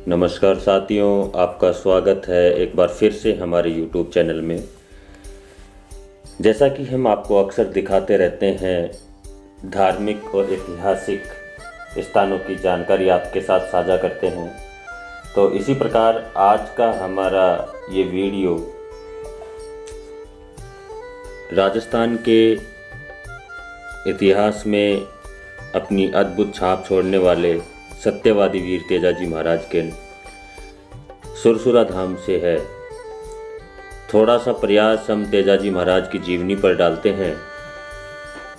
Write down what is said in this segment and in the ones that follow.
नमस्कार साथियों, आपका स्वागत है एक बार फिर से हमारे YouTube चैनल में। जैसा कि हम आपको अक्सर दिखाते रहते हैं, धार्मिक और ऐतिहासिक स्थानों की जानकारी आपके साथ साझा करते हैं, तो इसी प्रकार आज का हमारा ये वीडियो राजस्थान के इतिहास में अपनी अद्भुत छाप छोड़ने वाले सत्यवादी वीर तेजाजी महाराज के सुरसुरा धाम से है। थोड़ा सा प्रयास हम तेजाजी महाराज की जीवनी पर डालते हैं।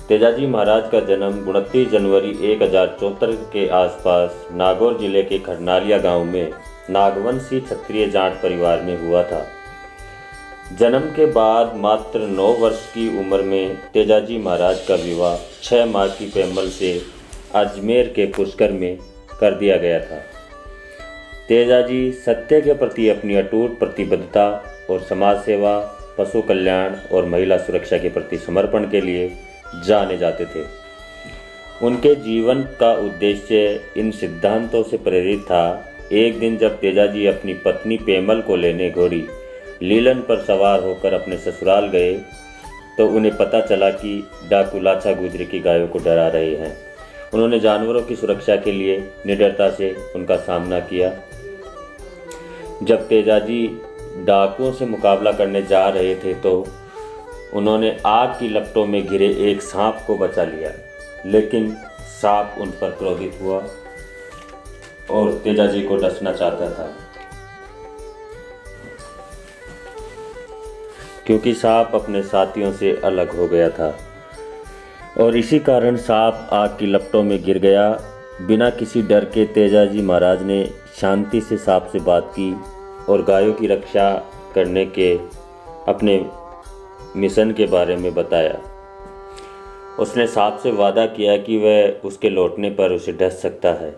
तेजाजी महाराज का जन्म 29 जनवरी 1074 के आसपास नागौर जिले के खरनालिया गांव में नागवंशी क्षत्रिय जाट परिवार में हुआ था। जन्म के बाद मात्र 9 वर्ष की उम्र में तेजाजी महाराज का विवाह 6 माह की पैमल से अजमेर के पुष्कर में कर दिया गया था। तेजाजी सत्य के प्रति अपनी अटूट प्रतिबद्धता और समाज सेवा, पशु कल्याण और महिला सुरक्षा के प्रति समर्पण के लिए जाने जाते थे। उनके जीवन का उद्देश्य इन सिद्धांतों से प्रेरित था। एक दिन जब तेजाजी अपनी पत्नी पेमल को लेने घोड़ी लीलन पर सवार होकर अपने ससुराल गए तो उन्हें पता चला कि डाकू लाछा गुजरी की गायों को डरा रहे हैं। उन्होंने जानवरों की सुरक्षा के लिए निडरता से उनका सामना किया। जब तेजाजी डाकुओं से मुकाबला करने जा रहे थे तो उन्होंने आग की लपटों में घिरे एक सांप को बचा लिया, लेकिन सांप उन पर क्रोधित हुआ और तेजाजी को डसना चाहता था। क्योंकि सांप अपने साथियों से अलग हो गया था और इसी कारण सांप आग की लपटों में गिर गया। बिना किसी डर के तेजाजी महाराज ने शांति से सांप से बात की और गायों की रक्षा करने के अपने मिशन के बारे में बताया। उसने सांप से वादा किया कि वह उसके लौटने पर उसे डस सकता है।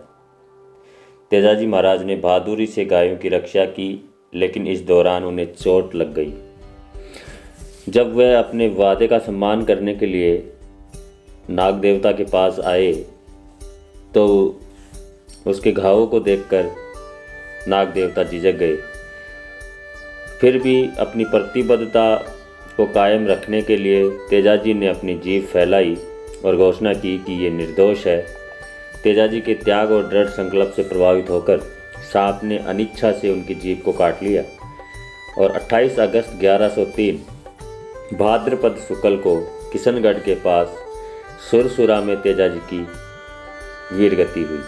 तेजाजी महाराज ने बहादुरी से गायों की रक्षा की, लेकिन इस दौरान उन्हें चोट लग गई। जब वह अपने वादे का सम्मान करने के लिए नाग देवता के पास आए तो उसके घावों को देखकर नाग देवता झिझक गए। फिर भी अपनी प्रतिबद्धता को कायम रखने के लिए तेजाजी ने अपनी जीभ फैलाई और घोषणा की कि ये निर्दोष है। तेजाजी के त्याग और दृढ़ संकल्प से प्रभावित होकर सांप ने अनिच्छा से उनकी जीभ को काट लिया और 28 अगस्त 1103 भाद्रपद शुक्ल को किशनगढ़ के पास सुरसुरा में तेजाजी की वीरगति हुई।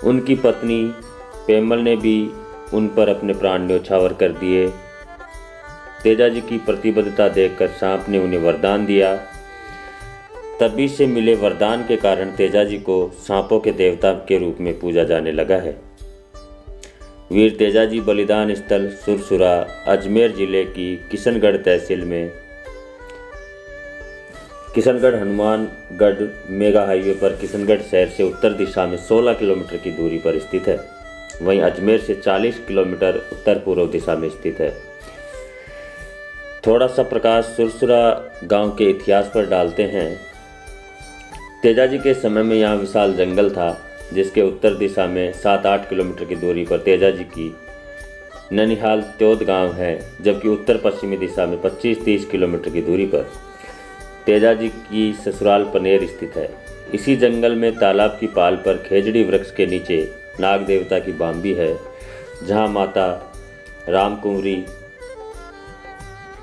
उनकी पत्नी पेमल ने भी उन पर अपने प्राण न्यौछावर कर दिए। तेजाजी की प्रतिबद्धता देखकर सांप ने उन्हें वरदान दिया। तभी से मिले वरदान के कारण तेजाजी को सांपों के देवता के रूप में पूजा जाने लगा है। वीर तेजाजी बलिदान स्थल सुरसुरा अजमेर जिले की किशनगढ़ तहसील में किशनगढ़ हनुमानगढ़ मेगा हाईवे पर किशनगढ़ शहर से उत्तर दिशा में 16 किलोमीटर की दूरी पर स्थित है। वहीं अजमेर से 40 किलोमीटर उत्तर पूर्व दिशा में स्थित है। थोड़ा सा प्रकाश सुरसुरा गांव के इतिहास पर डालते हैं। तेजाजी के समय में यहाँ विशाल जंगल था, जिसके उत्तर दिशा में 7-8 किलोमीटर की दूरी पर तेजाजी की ननिहाल त्योद गांव है, जबकि उत्तर पश्चिमी दिशा में 25-30 किलोमीटर की दूरी पर तेजाजी की ससुराल पनेर स्थित है। इसी जंगल में तालाब की पाल पर खेजड़ी वृक्ष के नीचे नाग देवता की बाम्बी है, जहां माता रामकुंवरी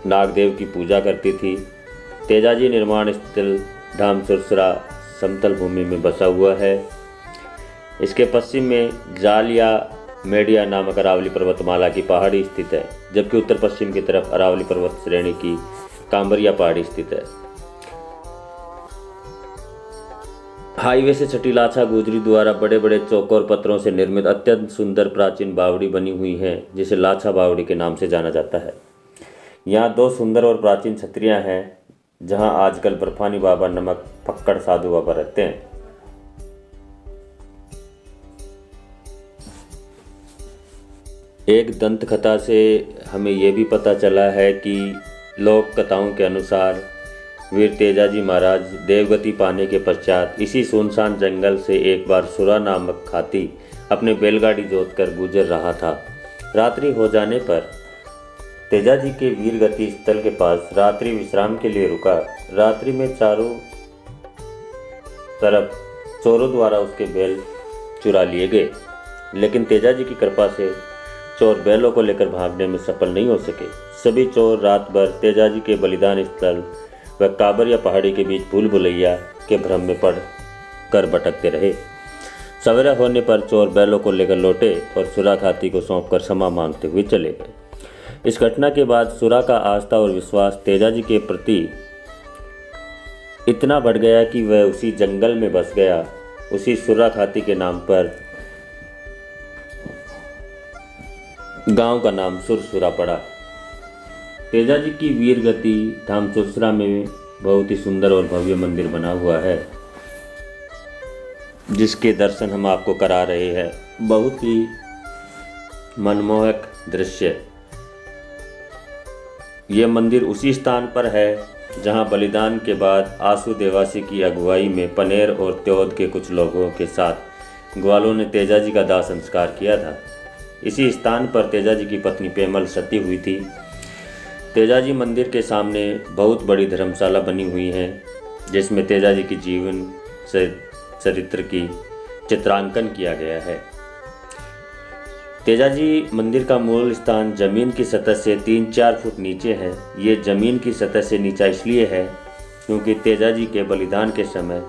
नागदेव की पूजा करती थी। तेजाजी निर्माण स्थल धाम सुरसुरा समतल भूमि में बसा हुआ है। इसके पश्चिम में जालिया मेडिया नामक अरावली पर्वतमाला की पहाड़ी स्थित है, जबकि उत्तर पश्चिम की तरफ अरावली पर्वत श्रेणी की कांबरिया पहाड़ी स्थित है। हाईवे से छठी लाछा गुजरी द्वारा बड़े बड़े चौकोर पत्थरों से निर्मित अत्यंत सुंदर प्राचीन बावड़ी बनी हुई है, जिसे लाछा बावड़ी के नाम से जाना जाता है। यहाँ 2 सुंदर और प्राचीन छतरियाँ हैं, जहाँ आजकल बर्फानी बाबा नमक फक्कड़ साधु बाबा रहते हैं। एक दंत कथा से हमें ये भी पता चला है कि लोक कथाओं के अनुसार वीर तेजाजी महाराज देवगति पाने के पश्चात इसी सुनसान जंगल से एक बार सुरा नामक हाथी अपने बैलगाड़ी जोतकर गुजर रहा था। रात्रि हो जाने पर तेजाजी के वीरगति स्थल के पास रात्रि विश्राम के लिए रुका। रात्रि में चारों तरफ चोरों द्वारा उसके बैल चुरा लिए गए, लेकिन तेजाजी की कृपा से चोर बैलों को लेकर भागने में सफल नहीं हो सके। सभी चोर रात भर तेजाजी के बलिदान स्थल व काबरिया पहाड़ी के बीच भूल भुलैया के भ्रम में पड़ कर भटकते रहे। सवेरा होने पर चोर बैलों को लेकर लौटे और सुराख हाथी को सौंपकर क्षमा मांगते हुए चले गए। इस घटना के बाद सुरा का आस्था और विश्वास तेजाजी के प्रति इतना बढ़ गया कि वह उसी जंगल में बस गया। उसी सुराख हाथी के नाम पर गांव का नाम सुरसुरा पड़ा। तेजाजी की वीरगति धाम सुरसुरा में बहुत ही सुंदर और भव्य मंदिर बना हुआ है, जिसके दर्शन हम आपको करा रहे हैं। बहुत ही मनमोहक दृश्य। ये मंदिर उसी स्थान पर है जहां बलिदान के बाद आंसू देवासी की अगुवाई में पनेर और त्योद के कुछ लोगों के साथ ग्वालों ने तेजाजी का दाह संस्कार किया था। इसी स्थान पर तेजाजी की पत्नी पेमल सती हुई थी। तेजाजी मंदिर के सामने बहुत बड़ी धर्मशाला बनी हुई है, जिसमें तेजाजी की जीवन चरित्र की चित्रांकन किया गया है। तेजाजी मंदिर का मूल स्थान जमीन की सतह से 3-4 फुट नीचे है। ये जमीन की सतह से नीचा इसलिए है क्योंकि तेजाजी के बलिदान के समय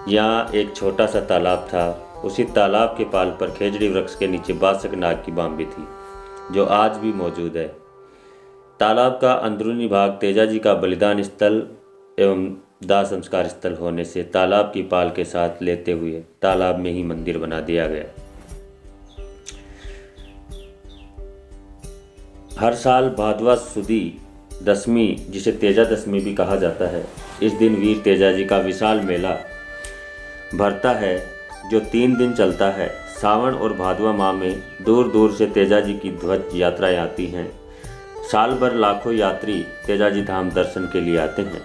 यहाँ एक छोटा सा तालाब था। उसी तालाब के पाल पर खेजड़ी वृक्ष के नीचे बासक नाग की बांबी थी, जो आज भी मौजूद है। तालाब का अंदरूनी भाग तेजाजी का बलिदान स्थल एवं दाह संस्कार स्थल होने से तालाब की पाल के साथ लेते हुए तालाब में ही मंदिर बना दिया गया। हर साल भादवा सुदी दशमी, जिसे तेजा दशमी भी कहा जाता है, इस दिन वीर तेजाजी का विशाल मेला भरता है, जो 3 दिन चलता है। सावन और भादवा माह में दूर दूर से तेजाजी की ध्वज यात्राएं आती हैं। साल भर लाखों यात्री तेजाजी धाम दर्शन के लिए आते हैं।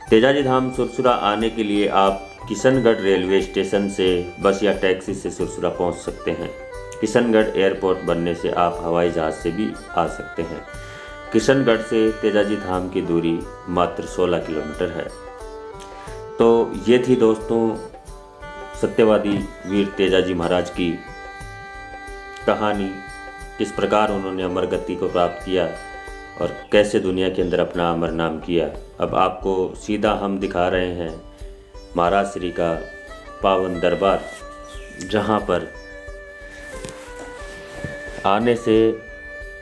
तेजाजी धाम सुरसुरा आने के लिए आप किशनगढ़ रेलवे स्टेशन से बस या टैक्सी से सुरसुरा पहुंच सकते हैं। किशनगढ़ एयरपोर्ट बनने से आप हवाई जहाज से भी आ सकते हैं। किशनगढ़ से तेजाजी धाम की दूरी मात्र 16 किलोमीटर है। तो ये थी दोस्तों सत्यवादी वीर तेजाजी महाराज की कहानी, किस प्रकार उन्होंने अमर गति को प्राप्त किया और कैसे दुनिया के अंदर अपना अमर नाम किया। अब आपको सीधा हम दिखा रहे हैं महाराज श्री का पावन दरबार, जहाँ पर आने से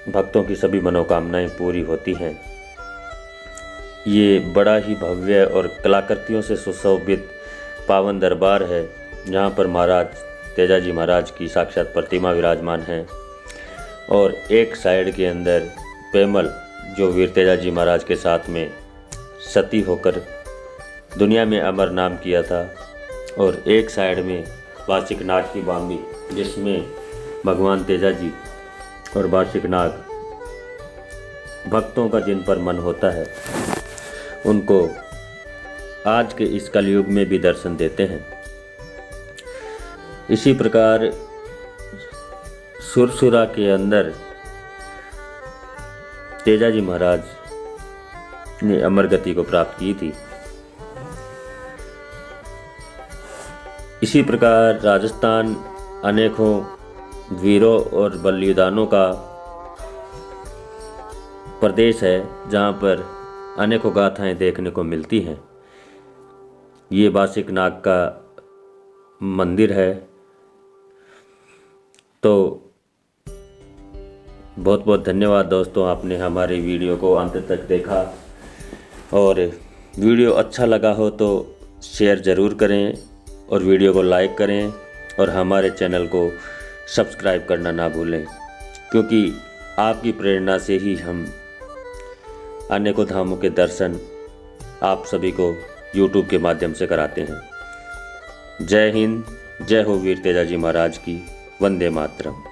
भक्तों की सभी मनोकामनाएं पूरी होती हैं। ये बड़ा ही भव्य और कलाकृतियों से सुशोभित पावन दरबार है, जहाँ पर महाराज तेजाजी महाराज की साक्षात प्रतिमा विराजमान है। और एक साइड के अंदर पेमल, जो वीर तेजाजी महाराज के साथ में सती होकर दुनिया में अमर नाम किया था, और एक साइड में बासिक नाग की बांबी, जिसमें भगवान तेजाजी और बासिक नाग भक्तों का जिन पर मन होता है उनको आज के इस कलयुग में भी दर्शन देते हैं। इसी प्रकार सुरसुरा के अंदर तेजाजी महाराज ने अमर गति को प्राप्त की थी। इसी प्रकार राजस्थान अनेकों वीरों और बलिदानों का प्रदेश है, जहाँ पर अनेकों गाथाएं देखने को मिलती हैं। ये बासिक नाग का मंदिर है। तो बहुत बहुत धन्यवाद दोस्तों, आपने हमारे वीडियो को अंत तक देखा। और वीडियो अच्छा लगा हो तो शेयर ज़रूर करें और वीडियो को लाइक करें और हमारे चैनल को सब्सक्राइब करना ना भूलें, क्योंकि आपकी प्रेरणा से ही हम अनेकों धामों के दर्शन आप सभी को YouTube के माध्यम से कराते हैं। जय हिंद, जय हो वीर तेजाजी महाराज की। वंदे मातरम।